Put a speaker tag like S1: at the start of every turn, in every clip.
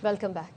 S1: Welcome back.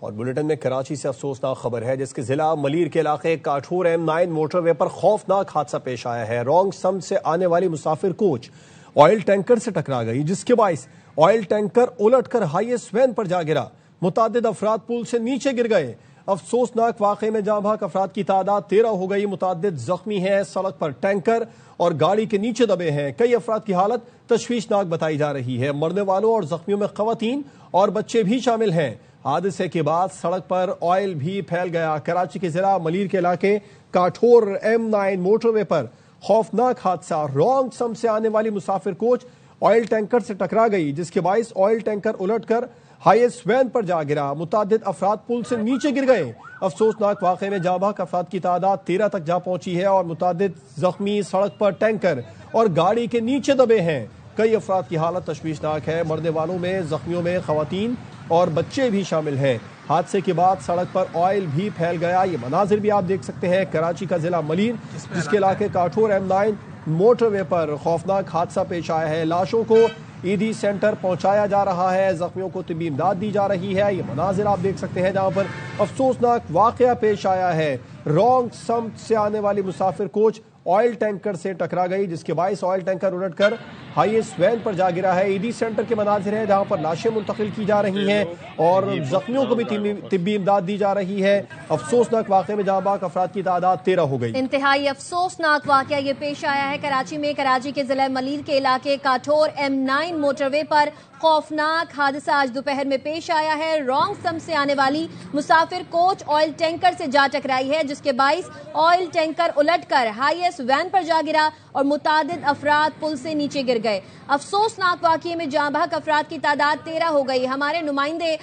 S2: اور bulletin میں کراچی سے افسوسناک خبر ہے جس کے ضلع ملیر کے علاقے کاٹھور M9 موٹر وے پر خوفناک حادثہ پیش آیا ہے۔ رانگ سمت سے آنے والی مسافر کوچ آئل ٹینکر سے ٹکرا گئی جس کے باعث آئل ٹینکر الٹ کر ہائیس وین پر جا گرا۔ متعدد افراد پل سے نیچے گر گئے۔ افسوسناک واقعے میں جاں بحق افراد کی تعداد 13 ہو گئی۔ متعدد زخمی ہیں۔ سڑک پر ٹینکر اور گاڑی کے نیچے دبے ہیں۔ کئی افراد کی حالت تشویشناک بتائی جا رہی ہے۔ مرنے والوں اور زخمیوں میں خواتین اور بچے بھی شامل ہیں۔ حادثے کے بعد سڑک پر آئل بھی پھیل گیا۔ کراچی کے ضلع ملیر کے علاقے کاٹھور M9 موٹر وے پر خوفناک حادثہ۔ رانگ سمت سے آنے والی مسافر کوچ آئل ٹینکر سے ٹکرا گئی جس کے باعث آئل ٹینکر الٹ کر ہائیس وین پر جا گرا۔ متعدد افراد پل سے نیچے گر گئے۔ افسوسناک واقعے میں جاں بحق افراد کی تعداد 13 تک جا پہنچی ہے اور متعدد زخمی سڑک پر ٹینکر اور گاڑی کے نیچے دبے ہیں۔ کئی افراد کی حالت تشویشناک ہے۔ مرنے والوں میں زخمیوں میں خواتین اور بچے بھی شامل ہیں۔ حادثے کے بعد سڑک پر آئل بھی پھیل گیا۔ یہ مناظر بھی آپ دیکھ سکتے ہیں کراچی کا ضلع ملیر جس کے علاقے کاٹھور M9 موٹر وے پر خوفناک حادثہ پیش آیا ہے۔ لاشوں کو ایڈی سینٹر پہنچایا جا رہا ہے۔ زخمیوں کو طبی امداد دی جا رہی ہے۔ یہ مناظر آپ دیکھ سکتے ہیں جہاں پر افسوسناک واقعہ پیش آیا ہے۔ رانگ سمت سے آنے والی مسافر کوچ آئل ٹینکر سے ٹکرا گئی جس کے باعث آئل ٹینکر الٹ کر ہائیس وین پر جا گرا ہے۔ ایڈی سینٹر کے مناظر ہیں جہاں پر لاشیں منتقل کی جا رہی ہیں اور زخمیوں کو بھی طبی امداد دی جا رہی ہے۔ افسوسناک واقعے میں جاں بحق افراد کی تعداد 13 ہو گئی۔
S1: انتہائی افسوسناک واقعہ یہ پیش آیا ہے کراچی میں۔ کراچی کے ضلع ملیر کے علاقے کاٹھور M9 موٹر وے پر خوفناک حادثہ آج دوپہر میں پیش آیا ہے۔ رانگ سمت سے آنے والی مسافر کوچ آئل ٹینکر سے جا ٹکرائی ہے جس کے باعث آئل ٹینکر الٹ کر ہائیس وین پر جا گرا اور متعدد افراد پل سے نیچے گر گئے۔ افسوسناک واقعے میں جاں بحق افراد کی تعداد 13 ہو گئی۔ ہمارے نمائندے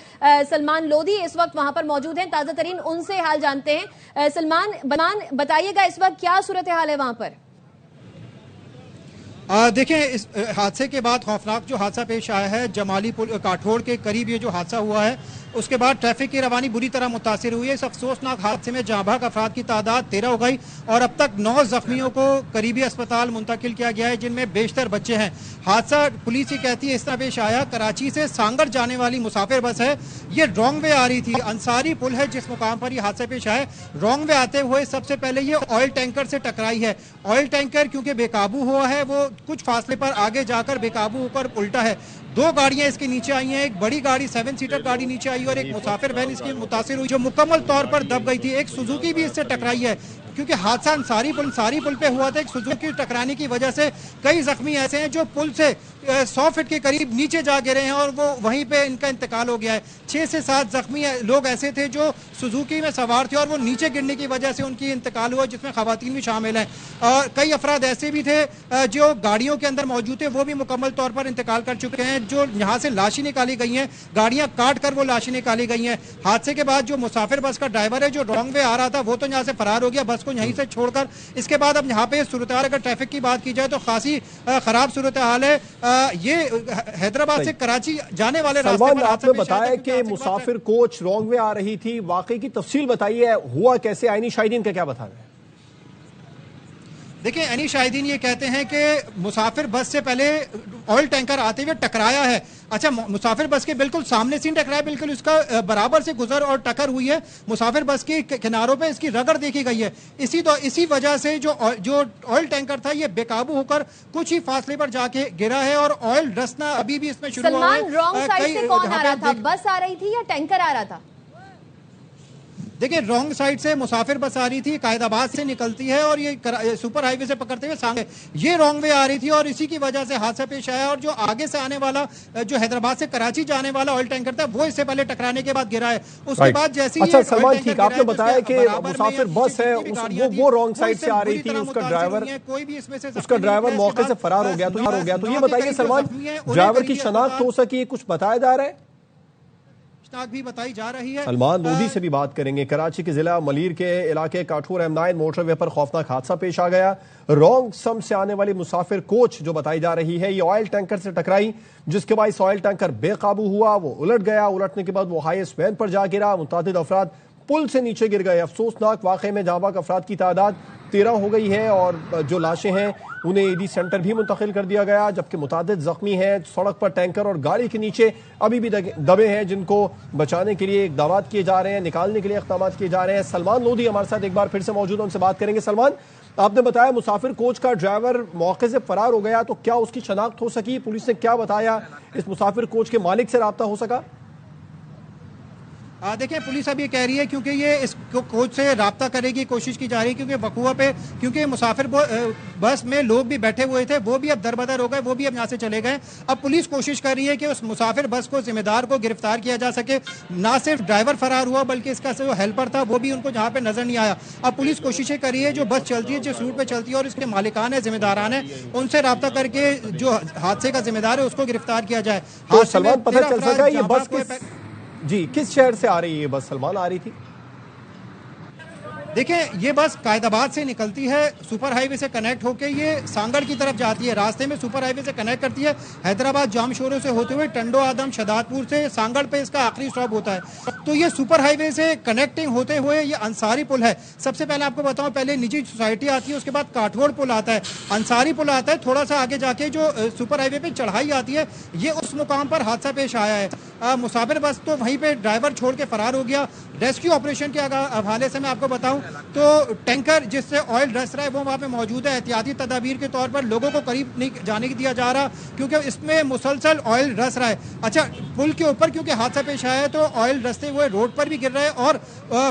S1: سلمان لودھی اس وقت وہاں پر موجود ہیں، تازہ ترین ان سے حال جانتے ہیں۔ سلمان بتائیے گا اس وقت کیا صورتحال ہے وہاں پر؟
S3: دیکھیں اس حادثے کے بعد خوفناک جو حادثہ پیش آیا ہے جمالی پل کاٹھور کے قریب یہ جو حادثہ ہوا ہے اس کے بعد ٹریفک کی روانی بری طرح متاثر ہوئی ہے۔ اس افسوسناک حادثے میں جاں بحق افراد کی تعداد 13 ہو گئی اور اب تک 9 زخمیوں کو قریبی اسپتال منتقل کیا گیا ہے جن میں بیشتر بچے ہیں۔ حادثہ پولیس یہ کہتی ہے اس طرح پیش آیا، کراچی سے سانگڑ جانے والی مسافر بس ہے، یہ رانگ وے آ رہی تھی۔ انصاری پل ہے جس مقام پر یہ حادثہ پیش آیا، رانگ وے آتے ہوئے سب سے پہلے یہ آئل ٹینکر سے ٹکرائی ہے۔ آئل ٹینکر کیونکہ بے قابو ہوا ہے وہ کچھ فاصلے پر آگے جا کر بے قابو ہو کر الٹا ہے۔ 2 گاڑیاں اس کے نیچے آئی ہیں، ایک بڑی گاڑی 7 سیٹر گاڑی نیچے آئی اور ایک مسافر وین اس کی متاثر ہوئی جو مکمل طور پر دب گئی تھی۔ ایک سوزوکی بھی اس سے ٹکرائی ہے کیونکہ حادثہ انصاری پل پہ ہوا تھا۔ ایک سوزوکی ٹکرانے کی وجہ سے کئی زخمی ایسے ہیں جو پل سے 100 فٹ کے قریب نیچے جا گرے ہیں اور وہ وہیں پہ ان کا انتقال ہو گیا ہے۔ 6 سے 7 زخمی لوگ ایسے تھے جو سوزوکی میں سوار تھے اور وہ نیچے گرنے کی وجہ سے ان کی انتقال ہوا جس میں خواتین بھی شامل ہیں اور کئی افراد ایسے بھی تھے جو گاڑیوں کے اندر موجود تھے وہ بھی مکمل طور پر انتقال کر چکے ہیں۔ جو یہاں سے لاشیں نکالی گئی ہیں، گاڑیاں کاٹ کر وہ لاشیں نکالی گئی ہیں۔ حادثے کے بعد جو مسافر بس کا ڈرائیور ہے جو رانگ وے آ رہا تھا وہ تو یہاں سے فرار ہو گیا بس کو یہیں سے چھوڑ کر۔ اس کے بعد اب یہاں پہ صورتحال اگر ٹریفک کی بات کی جائے تو خاصی خراب صورتحال ہے۔ یہ حیدرآباد سے کراچی جانے والے راستے پر
S2: آپ نے بتایا کہ مسافر کوچ رانگ وے آ رہی تھی، واقعی کی تفصیل بتائیے، ہوا کیسے؟ عینی شاہدین کا کیا بتا رہے ہیں؟
S3: دیکھیں عینی شاہدین یہ کہتے ہیں کہ مسافر بس سے پہلے آئل ٹینکر آتے ہوئے ٹکرایا ہے۔ اچھا مسافر بس کے بالکل سامنے سے ٹکرایا، بالکل اس کا برابر سے گزر اور ٹکر ہوئی ہے۔ مسافر بس کی کناروں پہ اس کی رگڑ دیکھی گئی ہے۔ اسی وجہ سے جو آئل ٹینکر تھا یہ بے قابو ہو کر کچھ ہی فاصلے پر جا کے گرا ہے اور آئل رسنا ابھی بھی اس میں شروع ہوا ہے۔
S1: سلمان رانگ سائڈ سے کون آ رہا تھا؟ بس آ رہی تھی یا ٹینکر آ رہا تھا؟
S3: دیکھیں رانگ سائڈ سے مسافر بس آ رہی تھی، قائد آباد سے نکلتی ہے اور یہ سپر ہائی وے سے پکڑتے ہوئے سانگے یہ رانگ وے آ رہی تھی اور اسی کی وجہ سے حادثہ پیش آیا اور جو آگے سے آنے والا جو حیدرآباد سے کراچی جانے والا آئل ٹینکر تھا وہ اس سے پہلے ٹکرانے کے بعد گرا ہے۔ اس کے بعد جیسے ہی
S2: سلمان ٹھیک آپ نے بتایا کہ مسافر بس ہے وہ رانگ سائڈ سے آ رہی تھی، اس کا ڈرائیور موقع سے فرار ہو گیا تو یہ بتائیے سلمان ڈرائیور کی شناخت ہو سکی، کچھ بتایا جا رہا ہے؟
S3: بھی بتائی جا رہی ہے۔
S2: سلمان لودھی سے بھی بات کریں گے۔ کراچی کے ضلع ملیر کے علاقے کاٹھور M9 موٹر وے پر خوفناک حادثہ پیش آ گیا۔ رانگ سمت سے آنے والی مسافر کوچ جو بتائی جا رہی ہے یہ آئل ٹینکر سے ٹکرائی جس کے باعث آئل ٹینکر بے قابو ہوا، وہ الٹ گیا، الٹنے کے بعد وہ ہائیس وین پر جا گرا، متعدد افراد پل سے نیچے گر گئے۔ افسوسناک واقعے میں جاں بحق افراد کی تعداد 13 ہو گئی ہے اور جو لاشیں ہیں انہیں ایڈی سینٹر بھی منتقل کر دیا گیا، جبکہ متعدد زخمی ہیں۔ سڑک پر ٹینکر اور گاڑی کے نیچے ابھی بھی دبے ہیں جن کو بچانے کے لیے اقدامات کیے جا رہے ہیں، نکالنے کے لیے اقدامات کیے جا رہے ہیں۔ سلمان لودھی ہمارے ساتھ ایک بار پھر سے موجود ہیں، ان سے بات کریں گے۔ سلمان، آپ نے بتایا مسافر کوچ کا ڈرائیور موقع سے فرار ہو گیا، تو کیا اس کی شناخت ہو سکی؟ پولیس نے کیا بتایا؟ اس مسافر کوچ کے مالک سے رابطہ ہو سکا؟
S3: دیکھیں، پولیس اب یہ کہہ رہی ہے کیونکہ یہ اس کوچ سے رابطہ کرے گی، کوشش کی جا رہی ہے کیونکہ وقوع پہ، کیونکہ مسافر بس میں لوگ بھی بیٹھے ہوئے تھے، وہ بھی اب دربدر ہو گئے، وہ بھی اب یہاں سے چلے گئے۔ اب پولیس کوشش کر رہی ہے کہ اس مسافر بس کو، ذمہ دار کو گرفتار کیا جا سکے۔ نہ صرف ڈرائیور فرار ہوا بلکہ اس کا جو ہیلپر تھا وہ بھی ان کو جہاں پہ نظر نہیں آیا۔ اب پولیس کوششیں کر رہی ہے جو بس چلتی ہے، جس روٹ پہ چلتی ہے اور اس کے مالکان ہیں، ذمہ داران ہیں، ان سے رابطہ کر کے جو حادثے کا ذمہ دار ہے اس کو گرفتار کیا جائے۔
S2: تو سلمان، پتہ چل سکا یہ بس کس شہر سے آ رہی ہے؟ یہ بس سلمان آ رہی تھی؟
S3: دیکھیں، یہ بس قائد آباد سے نکلتی ہے، سپر ہائی وے سے کنیکٹ ہو کے یہ سانگڑ کی طرف جاتی ہے۔ راستے میں سپر ہائی وے سے کنیکٹ کرتی ہے، حیدرآباد جام شورو سے ہوتے ہوئے ٹنڈو آدم شداد پور سے سانگڑ پہ اس کا آخری اسٹاپ ہوتا ہے۔ تو یہ سپر ہائی وے سے کنیکٹنگ ہوتے ہوئے یہ انصاری پل ہے۔ سب سے پہلے آپ کو بتاؤں، پہلے نجی سوسائٹی آتی ہے، اس کے بعد کاٹھوڑ پل آتا ہے، انصاری پل آتا ہے، تھوڑا سا آگے جا کے جو سپر ہائی وے پہ چڑھائی آتی ہے، یہ اس مقام پر حادثہ پیش آیا ہے۔ مسافر بس تو وہیں پہ ڈرائیور چھوڑ کے فرار ہو گیا۔ ریسکیو آپریشن کے حوالے سے میں آپ کو بتاؤں تو ٹینکر جس سے آئل رس رہا ہے وہ وہاں پہ موجود ہے۔ احتیاطی تدابیر کے طور پر لوگوں کو قریب نہیں جانے دیا جا رہا کیونکہ اس میں مسلسل آئل رس رہا ہے۔ اچھا، پل کے اوپر کیونکہ حادثہ پیش آیا ہے تو آئل رستے ہوئے روڈ پر بھی گر رہا ہے اور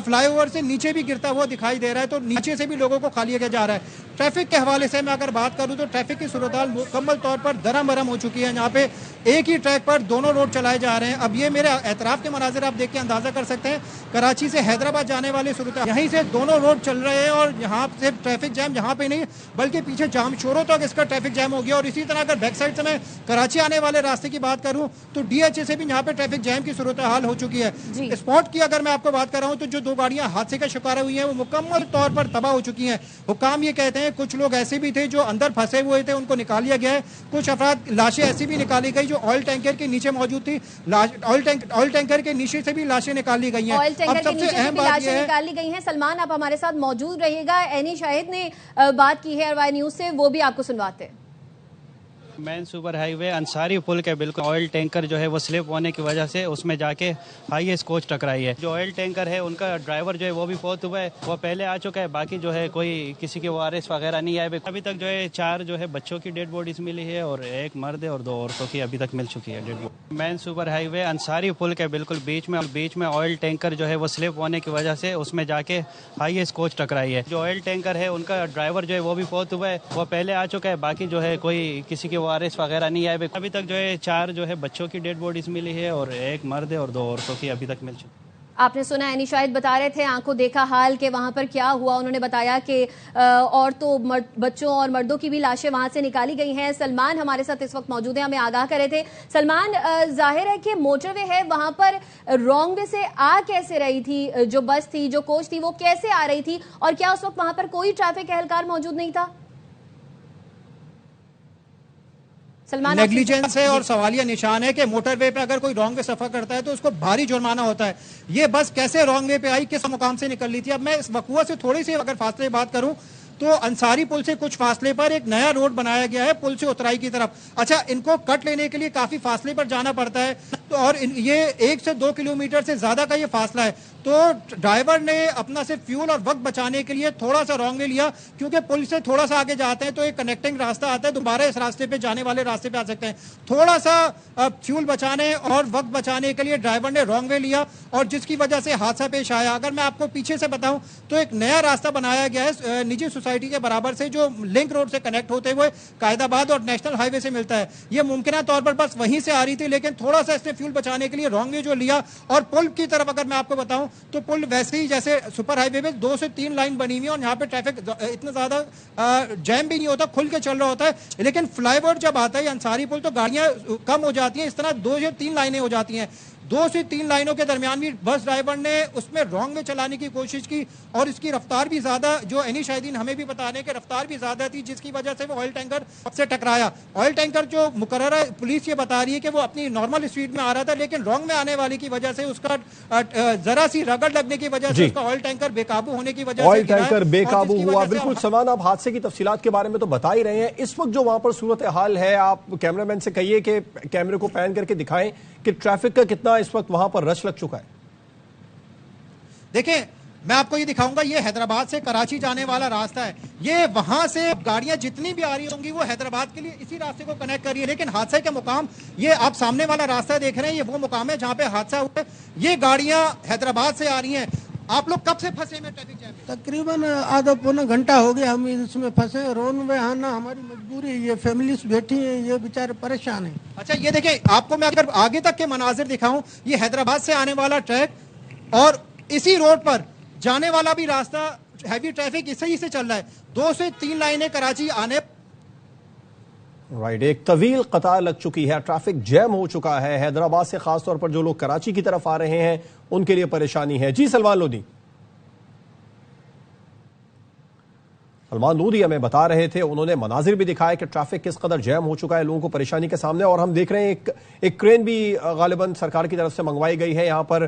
S3: فلائی اوور سے نیچے بھی گرتا ہوا دکھائی دے رہا ہے، تو نیچے سے بھی لوگوں کو خالی کیا جا رہا ہے۔ ٹریفک کے حوالے سے میں اگر بات کروں تو ٹریفک کی صورتحال مکمل طور پر درہم برہم ہو چکی ہے۔ یہاں پہ ایک ہی ٹریک پر دونوں روڈ چلائے جا رہے ہیں۔ اب یہ میرے اعتراف کے مناظر آپ دیکھ کے اندازہ کر سکتے ہیں، کراچی سے حیدرآباد جانے والے صورتحال یہیں سے دونوں روڈ چل رہے ہیں اور یہاں سے ٹریفک جام یہاں پہ نہیں بلکہ پیچھے جام شوروں تک اس کا ٹریفک جام ہو گیا۔ اور اسی طرح اگر بیک سائڈ سے میں کراچی آنے والے راستے کی بات کروں تو ڈی ایچ اے سے بھی یہاں پہ ٹریفک جام کی صورتحال ہو چکی ہے۔ اسپاٹ کی اگر میں آپ کو بات کر رہا ہوں تو جو دو گاڑیاں حادثے کا شکار ہوئی ہیں وہ مکمل طور پر تباہ ہو چکی ہیں۔ حکام یہ کہتے ہیں کچھ لوگ ایسے بھی تھے جو اندر پھنسے ہوئے تھے، ان کو نکال لیا گیا ہے۔ کچھ افراد لاشیں ایسی بھی نکالی گئی جو آئل ٹینکر کے نیچے موجود تھی، آئل ٹینکر کے نیچے سے بھی لاشیں نکال لی گئی ہیں۔
S1: آئل ٹینکر کے نیچے سے بھی لاشیں نکال لی گئی ہیں۔ سلمان، آپ ہمارے ساتھ موجود رہیے گا، اینی شاہد نے بات کی ہے RY نیوز سے، وہ بھی آپ کو سنواتے ہیں۔
S4: مین سپر ہائی وے انصاری پل کے بالکل آئل ٹینکر جو ہے وہ سلپ ہونے کی وجہ سے اس میں جا کے ہائیسٹ کوچ ٹکرائی ہے۔ جو آئل ٹینکر ہے ان کا ڈرائیور جو ہے وہ بھی فوت ہوا ہے، وہ پہلے آ چکا ہے، باقی جو ہے کوئی کسی کے وارث وغیرہ نہیں آئے۔ ابھی تک جو ہے 4 جو ہے بچوں کی ڈیڈ باڈیز ملی ہے اور 1 مرد ہے اور 2 عورتوں کی ابھی تک مل چکی ہے ڈیڈ باڈی۔ مین سپر ہائی وے انصاری پل کے بالکل بیچ میں آئل ٹینکر جو ہے وہ سلپ ہونے کی وجہ سے اس میں جا کے ہائیسٹ کوچ ٹکرائی ہے۔ جو آئل ٹینکر ہے ان کا ڈرائیور جو ہے وہ بھی فوت ہوا ہے، وہ پہلے آ چکا ہے، باقی جو ہے کوئی کسی کے وارث وغیرہ نہیں آئے۔ ابھی تک جو ہے 4 جو ہے بچوں کی ڈیڈ باڈیز ملی ہے اور 1 مرد ہے اور 2 عورتوں کی ابھی تک مل چکی ہے۔
S1: آپ نے سنا اینی شاہد بتا رہے تھے آنکھوں دیکھا حال کہ وہاں پر کیا ہوا۔ انہوں نے بتایا کہ عورتوں، بچوں اور مردوں کی بھی لاشیں وہاں سے نکالی گئی ہیں۔ سلمان ہمارے ساتھ اس وقت موجود ہیں، ہمیں آگاہ کرے تھے۔ سلمان، ظاہر ہے کہ موٹر وے ہے، وہاں پر رانگ وے سے آ کیسے رہی تھی جو بس تھی، جو کوچ تھی، وہ کیسے آ رہی تھی اور کیا اس وقت وہاں پر کوئی ٹریفک اہلکار موجود نہیں تھا؟
S3: نیگلیجنس ہے اور سوالیہ نشان ہے کہ موٹر وے پہ اگر کوئی رانگ وے سفر کرتا ہے تو اس کو بھاری جرمانہ ہوتا ہے۔ یہ بس کیسے رانگ وے پہ آئی، کس مقام سے نکل لی تھی؟ اب میں اس وقوع سے تھوڑی سی اگر فاصلے بات کروں تو انصاری پل سے کچھ فاصلے پر ایک نیا روڈ بنایا گیا ہے پل سے اترائی کی طرف۔ اچھا، ان کو کٹ لینے کے لیے کافی فاصلے پر جانا پڑتا ہے اور یہ 1 سے 2 کلومیٹر سے زیادہ کا یہ فاصلہ ہے۔ تو ڈرائیور نے اپنا سے فیول اور وقت بچانے کے لیے تھوڑا سا رانگ وے لیا، کیونکہ پل سے تھوڑا سا آگے جاتے ہیں تو ایک کنیکٹنگ راستہ آتا ہے، دوبارہ اس راستے پہ جانے والے راستے پہ آ سکتے ہیں۔ تھوڑا سا فیول بچانے اور وقت بچانے کے لیے ڈرائیور نے رانگ وے لیا اور جس کی وجہ سے حادثہ پیش آیا۔ اگر میں آپ کو پیچھے سے بتاؤں تو ایک نیا راستہ بنایا گیا ہے نجی سوسائٹی کے برابر سے جو لنک روڈ سے کنیکٹ ہوتے ہوئے قائد آباد اور نیشنل ہائی وے سے ملتا ہے۔ یہ ممکنہ طور پر بس وہیں سے آ رہی تھی، لیکن تھوڑا سا اس نے فیول بچانے کے لیے رانگ وے جو لیا اور پل کی طرف اگر میں آپ کو بتاؤں تو پل ویسے ہی جیسے سپر ہائی وے میں 2 سے 3 لائن بنی ہوئی ہیں اور یہاں پہ ٹریفک اتنا زیادہ جیم بھی نہیں ہوتا، کھل کے چل رہا ہوتا ہے۔ لیکن فلائی اوور جب آتا ہے انصاری پل تو گاڑیاں کم ہو جاتی ہیں، اس طرح 2 یا 3 لائنیں ہو جاتی ہیں۔ 2 سے 3 لائنوں کے درمیان بھی بس ڈرائیور نے اس میں رانگ میں چلانے کی کوشش کی اور اس کی رفتار بھی زیادہ, جو اینی شاہدین ہمیں بھی بتا رہے ہیں کہ رفتار بھی زیادہ تھی, جس کی وجہ سے وہ آئل ٹینکر سے ٹکرایا. آئل ٹینکر جو مقررہ پولیس یہ بتا رہی ہے کہ وہ اپنی نارمل اسپیڈ میں آ رہا تھا, لیکن رانگ میں آنے والی کی وجہ سے اس کا ذرا سی رگڑ لگنے کی وجہ سے اس کا آئل ٹینکر بے قابو ہونے کی وجہ سے
S2: آئل ٹینکر بے قابو ہوا. بالکل سلمان, آپ حادثے کی تفصیلات کے بارے میں تو بتا ہی رہے ہیں. اس وقت جو وہاں پر صورتحال ہے, آپ کیمرہ مین سے کہیے کہ کیمرے کو پین کر کے دکھائیں کہ ٹریفک کا کتنا اس وقت وہاں پر رش لگ چکا ہے.
S3: دیکھیں میں آپ کو یہ دکھاؤں گا, یہ حیدرآباد سے کراچی جانے والا راستہ ہے. یہ وہاں سے گاڑیاں جتنی بھی آ رہی ہوں گی وہ حیدرآباد کے لیے اسی راستے کو کنیکٹ کر رہی ہے, لیکن حادثے کے مقام یہ آپ سامنے والا راستہ دیکھ رہے ہیں, یہ وہ مقام ہے جہاں پہ حادثہ ہوا ہے. یہ گاڑیاں حیدرآباد سے آ رہی ہیں. آپ لوگ کب سے پھنسے ہیں ٹریفک جام میں؟
S5: تقریباً آدھا پونا گھنٹہ ہو گیا ہم اس میں پھنسے. رون میں آنا ہماری مجبوری ہے, یہ فیملیز بیٹھی ہیں, یہ بیچارے پریشان ہیں.
S3: اچھا یہ دیکھیں, آپ کو میں اگر آگے تک کے مناظر دکھاؤں, یہ حیدرآباد سے آنے والا ٹریک اور اسی روڈ پر جانے والا بھی راستہ ہیوی ٹریفک اسی سے چل رہا ہے. 2 سے 3 لائنیں کراچی آنے
S2: رائٹ, ایک طویل قطار لگ چکی ہے, ٹریفک جیم ہو چکا ہے حیدرآباد سے. خاص طور پر جو لوگ کراچی کی طرف آ رہے ہیں ان کے لیے پریشانی ہے. جی سلمان لودھی. سلمان لودھی ہمیں بتا رہے تھے, انہوں نے مناظر بھی دکھائے کہ ٹریفک کس قدر جیم ہو چکا ہے لوگوں کو پریشانی کے سامنے. اور ہم دیکھ رہے ہیں ایک کرین بھی غالباً سرکار کی طرف سے منگوائی گئی ہے یہاں پر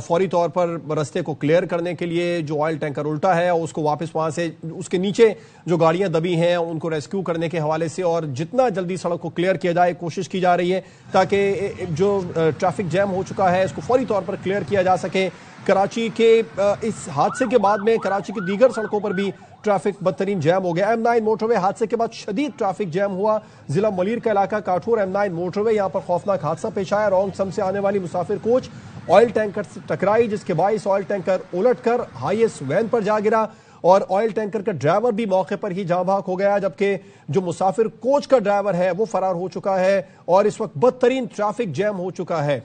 S2: فوری طور پر رستے کو کلیئر کرنے کے لیے. جو آئل ٹینکر الٹا ہے اس کو واپس وہاں سے اس کے نیچے جو گاڑیاں دبی ہیں ان کو ریسکیو کرنے کے حوالے سے اور جتنا جلدی سڑک کو کلیئر کیا جائے کوشش کی جا رہی ہے تاکہ جو ٹریفک جیم ہو چکا ہے اس کو فوری طور پر کلیئر کیا جا سکے. کراچی کے اس حادثے کے بعد میں کراچی کی دیگر سڑکوں پر بھی ٹریفک بدترین جیم ہو گیا. M9 موٹر وے حادثے کے بعد شدید ٹریفک جیم ہوا. ضلع ملیر کا علاقہ کاٹھور M9 موٹر وے, یہاں پر خوفناک حادثہ پیش آیا. رانگ سم سے آنے والی مسافر کوچ آئل ٹینکر سے ٹکرائی جس کے باعث آئل ٹینکر الٹ کر ہائی ایس وین پر جا گرا اور آئل ٹینکر کا ڈرائیور بھی موقع پر ہی جاں بحق ہو گیا, جبکہ جو مسافر کوچ کا ڈرائیور ہے وہ فرار ہو چکا ہے اور اس وقت بدترین ٹریفک جیم ہو چکا ہے.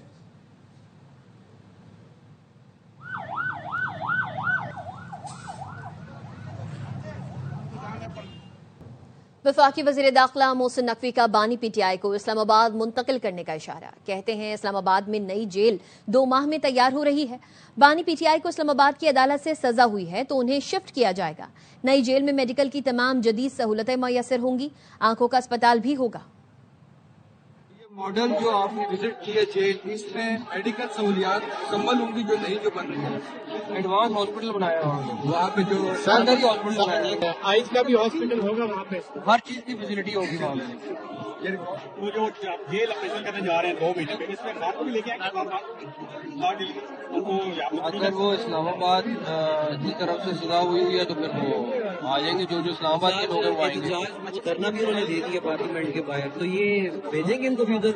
S1: وفاقی وزیر داخلہ محسن نقوی کا بانی پی ٹی آئی کو اسلام آباد منتقل کرنے کا اشارہ. کہتے ہیں اسلام آباد میں نئی جیل 2 ماہ میں تیار ہو رہی ہے. بانی پی ٹی آئی کو اسلام آباد کی عدالت سے سزا ہوئی ہے تو انہیں شفٹ کیا جائے گا. نئی جیل میں میڈیکل کی تمام جدید سہولتیں میسر ہوں گی. آنکھوں کا اسپتال بھی ہوگا.
S6: ماڈل جو آپ نے وزٹ کی ہے جیل, اس میں میڈیکل سہولیات مکمل ہوں گی جو نہیں جو بن رہی ہے. ایڈوانس ہاسپٹل بنایا وہاں پہ, جو سرکاری ہاسپٹل بنایا ہے, آئز کا بھی ہاسپٹل ہوگا وہاں پہ, ہر چیز کی فیسلٹی ہوگی وہاں پہ. وہ جو جیل آپریشن کرنے جا رہے ہیں 2 مہینے میں, اس میں کار کو بھی لے کے اگر وہ اسلام آباد کی طرف سے سزا ہوئی ہے تو پھر وہ آ جائیں گے. جو اسلام آباد کے لوگ ہیں وہ آئیں گے. کرنا بھی انہوں نے دے دیا پارلیمنٹ کے باہر, تو یہ بھیجیں گے ان کو بھی ادھر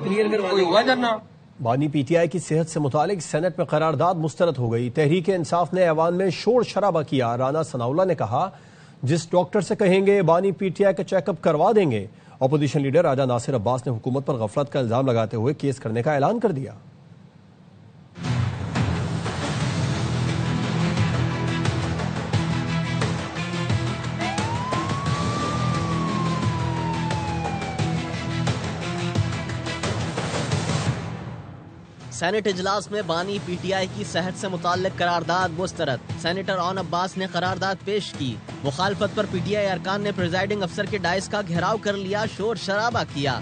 S6: کلیئر کروا ہوا جانا.
S2: بانی پی ٹی آئی کی صحت سے متعلق سینٹ میں قرارداد مسترد ہو گئی. تحریک انصاف نے ایوان میں شور شرابہ کیا. رانا ثناءاللہ نے کہا جس ڈاکٹر سے کہیں گے بانی پی ٹی آئی کا چیک اپ کروا دیں گے. اپوزیشن لیڈر راجہ ناصر عباس نے حکومت پر غفلت کا الزام لگاتے ہوئے کیس کرنے کا اعلان کر دیا.
S7: سینٹ اجلاس میں بانی پی ٹی آئی کی صحت سے متعلق قرارداد مسترد. سینیٹر اون عباس نے قرارداد پیش کی. مخالفت پر پی ٹی آئی ارکان نے پریزائڈنگ افسر کے ڈائس کا گھیراؤ کر لیا, شور شرابہ کیا.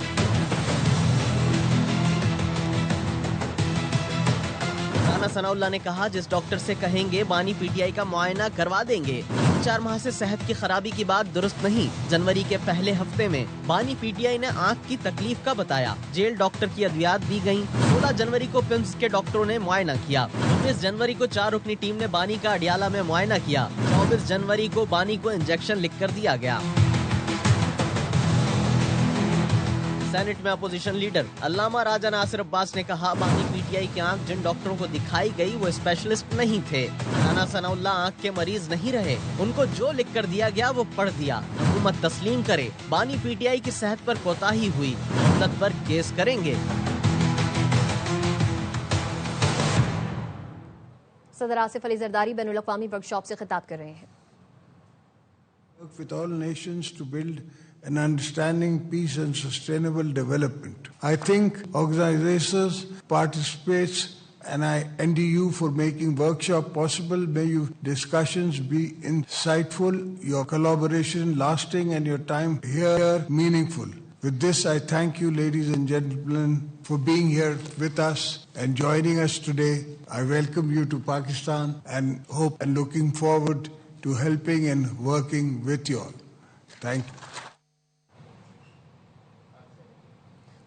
S7: رانا ثناءاللہ نے کہا جس ڈاکٹر سے کہیں گے بانی پی ٹی آئی کا معائنہ کروا دیں گے. 4 ماہ سے صحت کی خرابی کی بات درست نہیں. جنوری کے پہلے ہفتے میں بانی پی ٹی آئی نے آنکھ کی تکلیف کا بتایا. جیل ڈاکٹر کی ادویات دی گئیں. 16 جنوری کو پمس کے ڈاکٹروں نے معائنہ کیا. 19 جنوری کو 4 رکنی ٹیم نے بانی کا اڈیالہ میں معائنہ کیا. 24 جنوری کو بانی کو انجیکشن لکھ کر دیا گیا. سینٹ میں اپوزیشن لیڈر علامہ راجہ ناصر عباس نے کہا بانی پی ٹی آئی کی آنکھ جن ڈاکٹروں کو دکھائی گئی وہ اسپیشلسٹ نہیں تھے. رانا ثناءاللہ آنکھ کے مریض نہیں رہے. ان کو جو لکھ کر دیا گیا وہ پڑھ دیا. حکومت تسلیم کرے بانی پی ٹی آئی کی صحت پر کوتاہی ہوئی, مدت پر کیس کریں گے.
S1: صدر آصف علی زرداری بین الاقوامی ورک شاپ سے خطاب کر رہے ہیں.
S8: With all nations to build an understanding, peace and sustainable development. I think organizations participates, and I envy you for making workshop possible. May your discussions be insightful, your collaboration lasting, and your time here meaningful. With this, I thank you, ladies and gentlemen, for being here with us and joining us today. I welcome you to Pakistan and hope and looking forward to helping and working with you all. Thank you.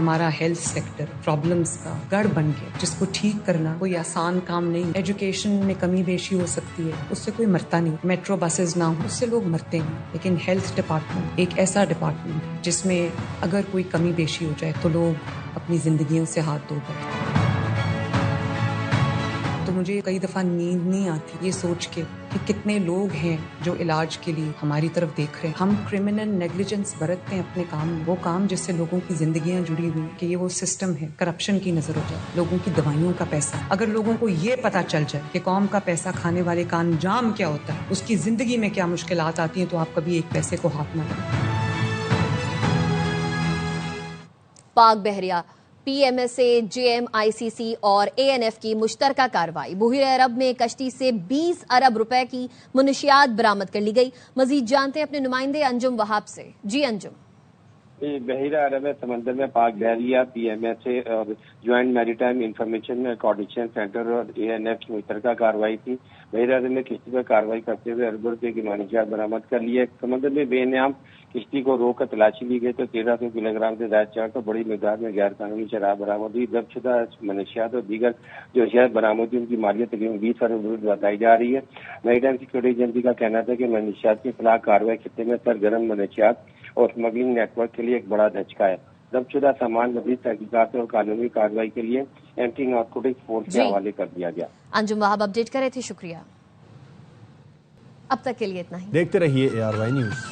S9: ہمارا health sector problems کا گڑھ بن گیا جس کو ٹھیک کرنا کوئی آسان کام نہیں. ایجوکیشن میں کمی بیشی ہو سکتی ہے, اس سے کوئی مرتا نہیں. میٹرو بسز نہ ہو اس سے لوگ مرتے ہیں, لیکن ہیلتھ ڈپارٹمنٹ ایک ایسا ڈپارٹمنٹ ہے جس میں اگر کوئی کمی بیشی ہو جائے تو لوگ اپنی زندگیوں سے ہاتھ دھو بیٹھتے ہیں. تو مجھے کئی دفعہ نیند نہیں آتی یہ سوچ کے کہ کتنے لوگ ہیں جو علاج کے لیے ہماری طرف دیکھ رہے ہیں. ہم کرمنل نیگلیجنس برتتے ہیں اپنے کام میں, وہ کام جس سے لوگوں کی زندگیاں جڑی ہوئی کہ یہ وہ سسٹم ہے. کرپشن کی نظر ہو جائے, لوگوں کی دوائیوں کا پیسہ. اگر لوگوں کو یہ پتا چل جائے کہ قوم کا پیسہ کھانے والے کا انجام کیا ہوتا ہے, اس کی زندگی میں کیا مشکلات آتی ہیں, تو آپ کبھی ایک پیسے کو ہاتھ نہ لگائیں.
S1: پاک بحریہ P M S A, J M I C C اور اے این ایف کی مشترکہ کارروائی. بحیرہ عرب میں کشتی سے 20 ارب روپے کی منشیات برآمد کر لی گئی. مزید جانتے ہیں اپنے نمائندے انجم وہاب سے. جی انجم.
S10: بحیرہ عرب سمندر میں پاک بحریہ, پی ایم ایس اے اور جوائنٹ میری ٹائم انفارمیشن کوارڈینیشن سینٹر اور اے این ایف کی مشترکہ کارروائی کی. بحیرہ عرب میں کشتی پر کارروائی کرتے ہوئے اربوں روپے کی منشیات برآمد کر لی ہے. سمندر میں بے نام کشتی کو روک کر تلاشی لی گئی تو 1300 کلو گرام سے زائد چار تو بڑی مقدار میں غیر قانونی شراب برآمد ہوئی. ضبط شدہ منشیات اور دیگر جو اشیاء برآمد ہوئی ان کی مالیت تقریباً 20 ارب روپے بتائی جا رہی ہے. میریٹائم سیکورٹی ایجنسی کا کہنا تھا کہ منشیات کے خلاف کارروائی خطے میں سرگرم منشیات اور اسمگلنگ نیٹ ورک کے لیے ایک بڑا دھچکا ہے. ضبط شدہ سامان مزید تحقیقات اور قانونی کارروائی کے لیے اینٹی نارکوٹکس فورس کے حوالے کر دیا گیا.
S1: انجم وہاب اپڈیٹ کر رہے تھے, شکریہ. اب تک کے لیے اتنا ہی.
S2: دیکھتے رہیے ARY نیوز.